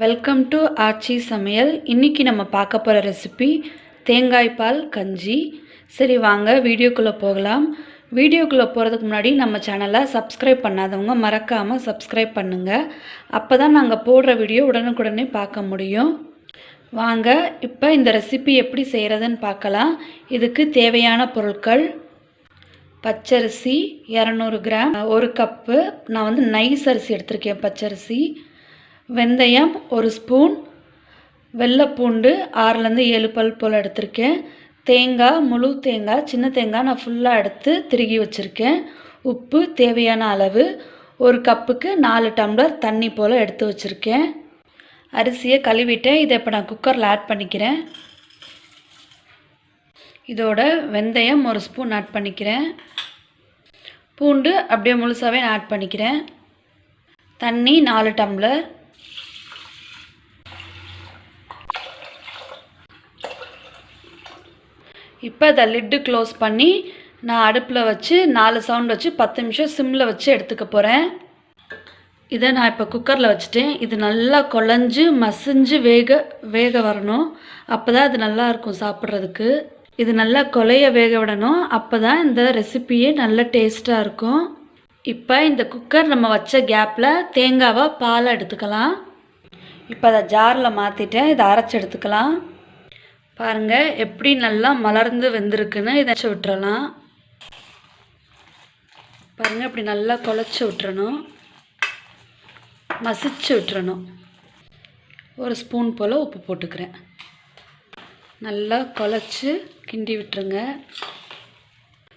Welcome to ஆச்சி சமையல். இன்றைக்கி நம்ம பார்க்க போகிற ரெசிபி தேங்காய் பால் கஞ்சி. சரி வாங்க வீடியோக்குள்ளே போகலாம். வீடியோக்குள்ளே போகிறதுக்கு முன்னாடி நம்ம சேனலை சப்ஸ்கிரைப் பண்ணாதவங்க மறக்காமல் சப்ஸ்கிரைப் பண்ணுங்கள். அப்போ தான் நாங்கள் போடுற வீடியோ உடனுக்குடனே பார்க்க முடியும். வாங்க இப்போ இந்த ரெசிபி எப்படி செய்கிறதுன்னு பார்க்கலாம். இதுக்கு தேவையான பொருட்கள்: பச்சரிசி 200 கிராம், 1 கப்பு. நான் நைஸ் அரிசி எடுத்திருக்கேன் பச்சரிசி. வெந்தயம் 1 ஸ்பூன், வெள்ளைப்பூண்டு 6லேருந்து 7 பல் போல் எடுத்திருக்கேன். தேங்காய், முழு தேங்காய், சின்ன தேங்காய் நான் ஃபுல்லாக எடுத்து திருகி வச்சுருக்கேன். உப்பு தேவையான அளவு. 1 கப்புக்கு 4 டம்ளர் தண்ணி போல் எடுத்து வச்சுருக்கேன். அரிசியை கழுவிட்டேன். இதை இப்போ நான் குக்கரில் ஆட் பண்ணிக்கிறேன். இதோட வெந்தயம் 1 ஸ்பூன் ஆட் பண்ணிக்கிறேன். பூண்டு அப்படியே முழுசாகவே நான் ஆட் பண்ணிக்கிறேன். தண்ணி 4 டம்ளர். இப்போ அதை லிட்டு க்ளோஸ் பண்ணி நான் அடுப்பில் வச்சு 4 சவுண்ட் வச்சு 10 நிமிஷம் சிம்மில் வச்சு எடுத்துக்க போகிறேன். இதை நான் இப்போ குக்கரில் வச்சுட்டேன். இது நல்லா குழஞ்சி மசிஞ்சு வேக வரணும். அப்போ தான் அது நல்லாயிருக்கும் சாப்பிட்றதுக்கு. இது நல்லா கொலைய வேக விடணும். அப்போ தான் இந்த ரெசிபியே நல்ல டேஸ்ட்டாக இருக்கும். இப்போ இந்த குக்கர் நம்ம வச்ச கேப்பில் தேங்காவை பாலை எடுத்துக்கலாம். இப்போ அதை ஜாரில் மாற்றிட்டேன். இதை அரைச்சி எடுத்துக்கலாம். பாருங்கள் எப்படி நல்லா மலர்ந்து வெந்திருக்குன்னு. இதை விட்டுறலாம். பாருங்கள் இப்படி நல்லா குழச்சி விட்டுறணும், மசிச்சு விட்டுறணும். 1 ஸ்பூன் போல் உப்பு போட்டுக்கிறேன். நல்லா குழச்சி கிண்டி விட்டுருங்க.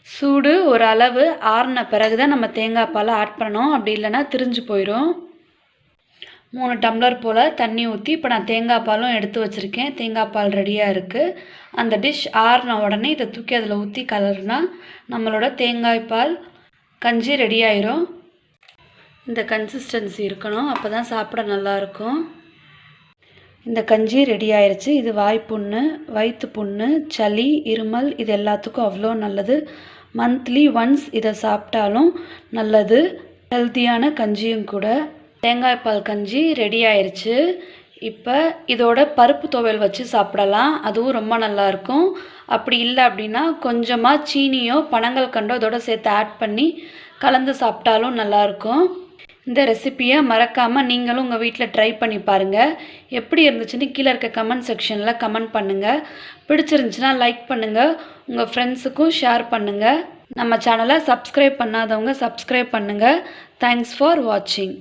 சூடு ஒரு அளவு ஆறின பிறகு தான் நம்ம தேங்காய் பாலை ஆட் பண்ணணும். அப்படி இல்லைன்னா திரிஞ்சு போயிடும். 3 டம்ளர் போல் தண்ணி ஊற்றி இப்போ நான் தேங்காய் பாலும் எடுத்து வச்சுருக்கேன். தேங்காய் பால் ரெடியாக இருக்குது. அந்த டிஷ் ஆறின உடனே இதை தூக்கி அதில் ஊற்றி கலர்னா நம்மளோட தேங்காய் பால் கஞ்சி ரெடி ஆயிரும். இந்த கன்சிஸ்டன்சி இருக்கணும். அப்போ தான் சாப்பிட நல்லாயிருக்கும். இந்த கஞ்சி ரெடி ஆயிடுச்சு. இது வாய்ப்புண்ணு, வயிற்று புண்ணு, சளி, இருமல் இது எல்லாத்துக்கும் அவ்வளோ நல்லது. மந்த்லி ஒன்ஸ் இதை சாப்பிட்டாலும் நல்லது. ஹெல்த்தியான கஞ்சியும் கூட. தேங்காய் பால் கஞ்சி ரெடி ஆயிடுச்சு. இப்போ இதோட பருப்பு துவையல் வச்சு சாப்பிடலாம். அதுவும் ரொம்ப நல்லாயிருக்கும். அப்படி இல்லை அப்படின்னா கொஞ்சமாக சீனியோ பனங்கல்கண்டோ இதோட சேர்த்து ஆட் பண்ணி கலந்து சாப்பிட்டாலும் நல்லாயிருக்கும். இந்த ரெசிப்பியை மறக்காமல் நீங்களும் உங்கள் வீட்டில் ட்ரை பண்ணி பாருங்கள். எப்படி இருந்துச்சுன்னு கீழே இருக்க கமெண்ட் செக்ஷனில் கமெண்ட் பண்ணுங்கள். பிடிச்சிருந்துச்சுன்னா லைக் பண்ணுங்கள். உங்கள் ஃப்ரெண்ட்ஸுக்கும் ஷேர் பண்ணுங்கள். நம்ம சேனலை சப்ஸ்கிரைப் பண்ணாதவங்க சப்ஸ்கிரைப் பண்ணுங்கள். தேங்க்ஸ் ஃபார் வாட்சிங்.